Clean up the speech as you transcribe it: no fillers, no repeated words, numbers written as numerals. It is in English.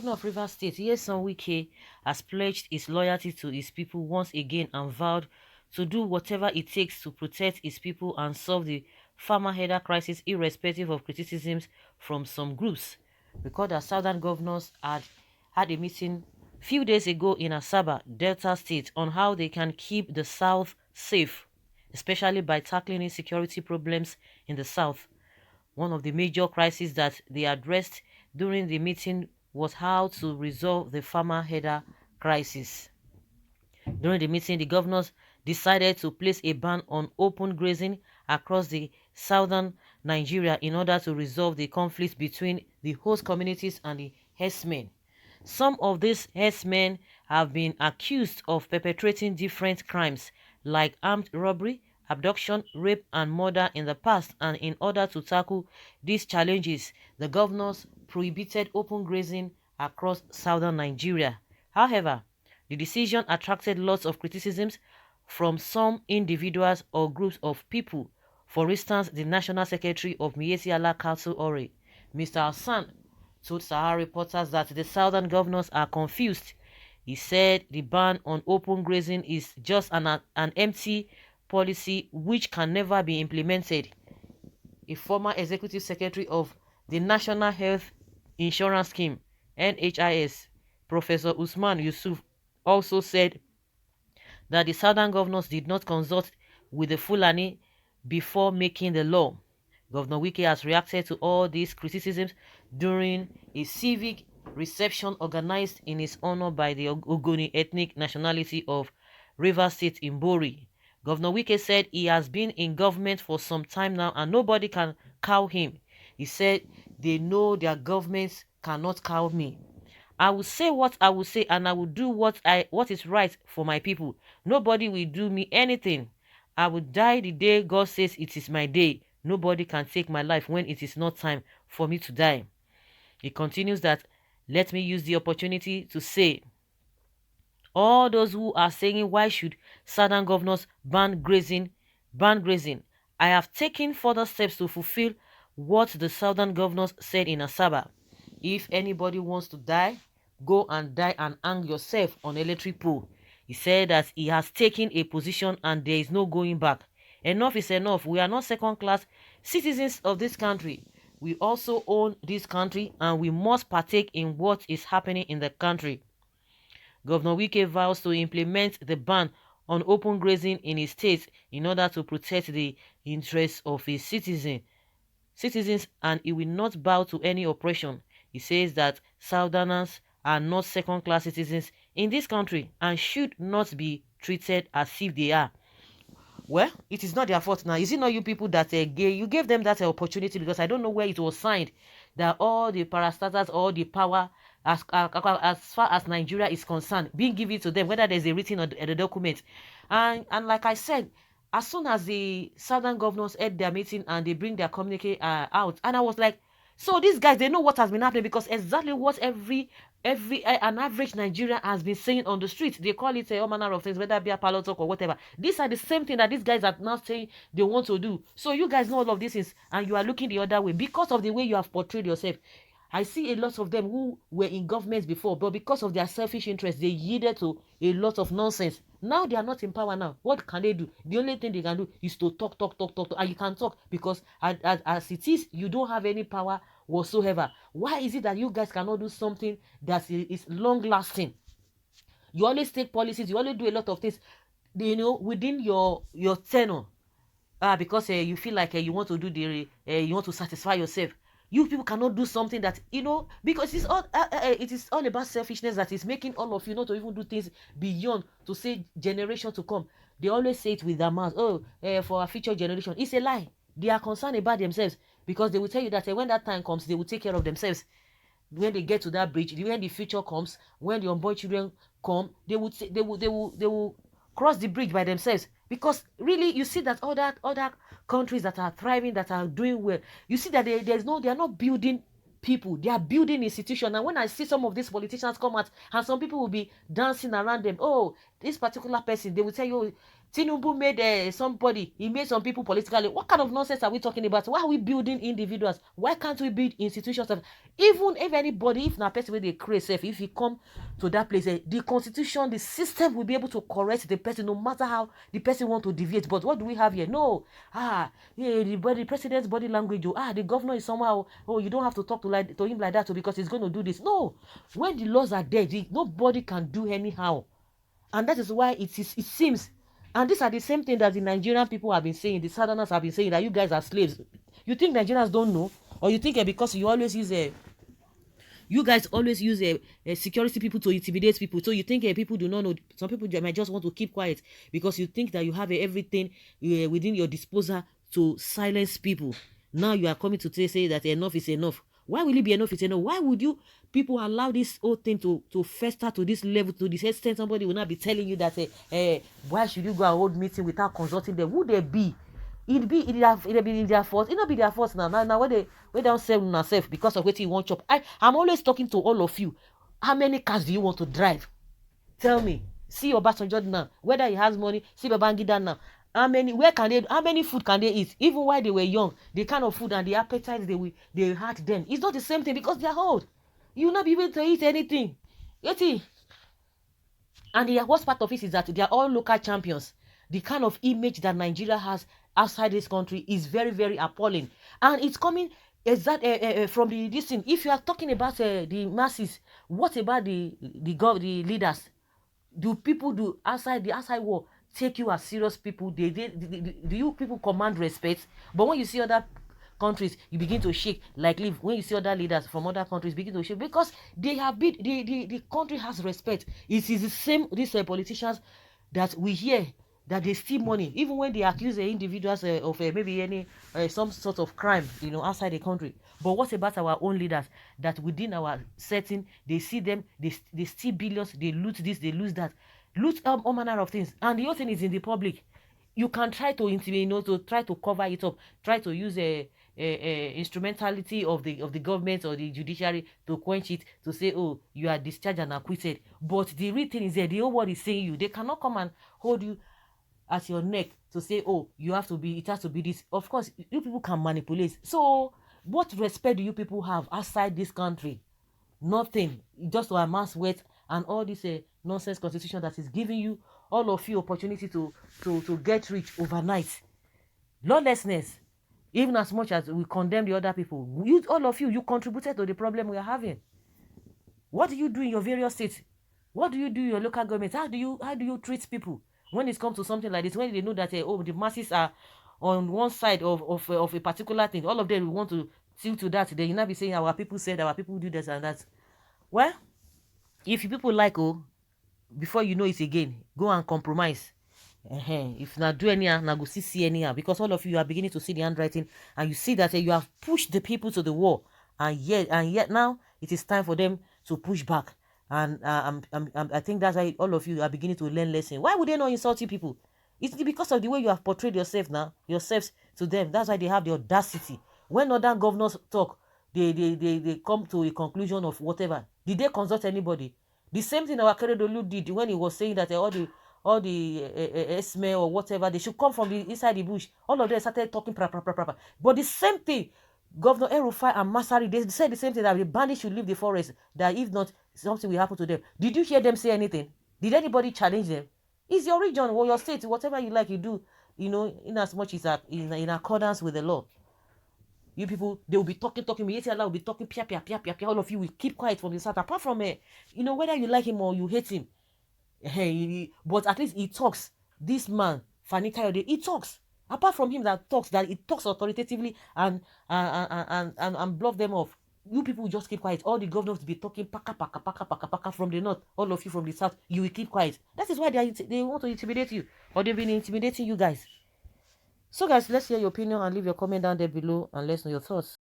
governor of Rivers State, Çº 1ES, has pledged his loyalty to his people once again and vowed to do whatever it takes to protect his people and solve the farmer header crisis irrespective of criticisms from some groups. Recall that southern governors had a meeting few days ago in Asaba, Delta State, on how they can keep the South safe, especially by tackling insecurity problems in the South. One of the major crises that they addressed during the meeting was how to resolve the farmer header crisis. During the meeting, the governors decided to place a ban on open grazing across the southern Nigeria in order to resolve the conflict between the host communities and the herdsmen. Some of these herdsmen have been accused of perpetrating different crimes like armed robbery, abduction, rape, and murder in the past, and in order to tackle these challenges, the governors prohibited open grazing across southern Nigeria. However, the decision attracted lots of criticisms from some individuals or groups of people. For instance, the National Secretary of Miyetti Allah Council Ore, Mr. Hassan, told Sahara reporters that the southern governors are confused. He said the ban on open grazing is just an empty policy which can never be implemented. A former executive secretary of the National Health Insurance Scheme, NHIS, Professor Usman Yusuf, also said that the southern governors did not consult with the Fulani before making the law. Governor Wike has reacted to all these criticisms during a civic reception organized in his honor by the Ogoni ethnic nationality of Rivers State in Bori. Governor Wike said he has been in government for some time now and nobody can cow him. He said they know their governments cannot cow me. I will say what I will say and I will do what is right for my people. Nobody will do me anything. I will die the day God says it is my day. Nobody can take my life when it is not time for me to die. He continues that, let me use the opportunity to say, all those who are saying why should southern governors ban grazing, I have taken further steps to fulfill what the southern governors said in Asaba. If anybody wants to die, go and die and hang yourself on electric pole. He said that he has taken a position and there is no going back. Enough is enough. We are not second-class citizens of this country. We also own this country and we must partake in what is happening in the country. Governor Wike vows to implement the ban on open grazing in his state in order to protect the interests of his citizens, and he will not bow to any oppression. He says that Southerners are not second-class citizens in this country and should not be treated as if they are. Well, it is not their fault now. Is it not you people that gay? You gave them that opportunity because I don't know where it was signed that all the parastatals, all the power as far as Nigeria is concerned, being given to them, whether there's a written or the document. And like I said, as soon as the southern governors had their meeting and they bring their communique out, and I was like, so these guys, they know what has been happening because exactly what an average Nigerian has been saying on the street. They call it all manner of things, whether it be a pilot talk or whatever. These are the same thing that these guys are now saying they want to do. So you guys know all of this is, and you are looking the other way because of the way you have portrayed yourself. I see a lot of them who were in government before, but because of their selfish interests, they yielded to a lot of nonsense. Now they are not in power now. What can they do? The only thing they can do is to talk. And you can talk because as it is, you don't have any power whatsoever. Why is it that you guys cannot do something that is long-lasting? You always take policies. You always do a lot of things, within your tenure. Because you feel like you want to do you want to satisfy yourself. You people cannot do something that, because it is all about selfishness that is making all of you not to even do things beyond to say generation to come. They always say it with their mouth, for a future generation. It's a lie. They are concerned about themselves because they will tell you that when that time comes, they will take care of themselves. When they get to that bridge, when the future comes, when the unborn children come, they will cross the bridge by themselves. Because really, you see that other countries that are thriving, that are doing well, you see that they are not building people, they are building institutions. And when I see some of these politicians come out, and some people will be dancing around them, oh, this particular person, they will tell you, Tinubu made somebody, he made some people politically. What kind of nonsense are we talking about? Why are we building individuals? Why can't we build institutions? Even if anybody, if not person where they create self, if you come to that place, the constitution, the system will be able to correct the person no matter how the person want to deviate. But what do we have here? No. Yeah, the president's body language. The governor is somehow, you don't have to talk to him like that because he's going to do this. No. When the laws are there, nobody can do anyhow. And that is why it seems, and these are the same thing that the Nigerian people have been saying, the Southerners have been saying, that you guys are slaves. You think Nigerians don't know? Or you think because you always use you guys always use security people to intimidate people, so you think people do not know? Some people might just want to keep quiet because you think that you have everything within your disposal to silence people. Now you are coming to say that enough is enough. Why will it be enough is enough? Why would you people allow this whole thing to fester to this level, to this extent? Somebody will not be telling you that why should you go and hold meeting without consulting them? Would they be? It be their fault. It not be their fault now. Now when they don't sell themselves because of what you want chop. I'm always talking to all of you. How many cars do you want to drive? Tell me. See Obasanjo now. Whether he has money, see Babangida now. How many food can they eat? Even while they were young, the kind of food and the appetite they had then, it's not the same thing because they are old. You will not be able to eat anything. You see? And the worst part of it is that they are all local champions. The kind of image that Nigeria has outside this country is very, very appalling. And it's coming from this thing. If you are talking about the masses, what about the leaders? Do people outside the outside world take you as serious people? Do you people command respect? But when you see other countries, you begin to shake like leaf. When you see other leaders from other countries, begin to shake because they have been the country has respect. It is the same these politicians that we hear that they steal money, even when they accuse the individuals of maybe any some sort of crime, outside the country. But what about our own leaders that within our setting, they see them, they steal billions, they loot this, they lose that, loot all manner of things, and the whole thing is in the public. You can try to intimidate, to try to cover it up, try to use a instrumentality of the government or the judiciary to quench it, to say, oh, you are discharged and acquitted. But the real thing is that the whole world is saying you. They cannot come and hold you at your neck to say, oh, it has to be this. Of course, you people can manipulate. So what respect do you people have outside this country? Nothing. Just to amass wealth and all this nonsense constitution that is giving you, all of you, opportunity to get rich overnight. Lawlessness. Even as much as we condemn the other people, all of you contributed to the problem we are having. What do you do in your various states? What do you do in your local government? How do you treat people when it comes to something like this? When they know that the masses are on one side of a particular thing, all of them want to tilt to that. Then you not be saying our people said, our people do this and that. Well, if you people like, before you know it again, go and compromise. If not do anyhow, now go see anyhow, because all of you are beginning to see the handwriting, and you see that you have pushed the people to the wall, and yet now it is time for them to push back. And I think that's why all of you are beginning to learn lesson. Why would they not insult you people? It's because of the way you have portrayed yourselves to them. That's why they have the audacity. When other governors talk, they come to a conclusion of whatever. Did they consult anybody? The same thing our Keredolu did when he was saying that all the Çóm or whatever, they should come from inside the bush. All of them started talking proper. But the same thing, Governor El-Rufai and Masari, they said the same thing, that the bandits should leave the forest, that if not, something will happen to them. Did you hear them say anything? Did anybody challenge them? It's your region or your state, whatever you like, you do, in as much as in accordance with the law. You people, they will be talking, Allah will be talking, pia. All of you will keep quiet from the start. Apart from, whether you like him or you hate him, but at least he talks. This man, Fani Kayode, he talks. Apart from him that he talks authoritatively and bluff them off. You people just keep quiet. All the governors will be talking paka from the north. All of you from the south, you will keep quiet. That is why they want to intimidate you, or they've been intimidating you guys. So guys, let's hear your opinion and leave your comment down there below, and let's know your thoughts.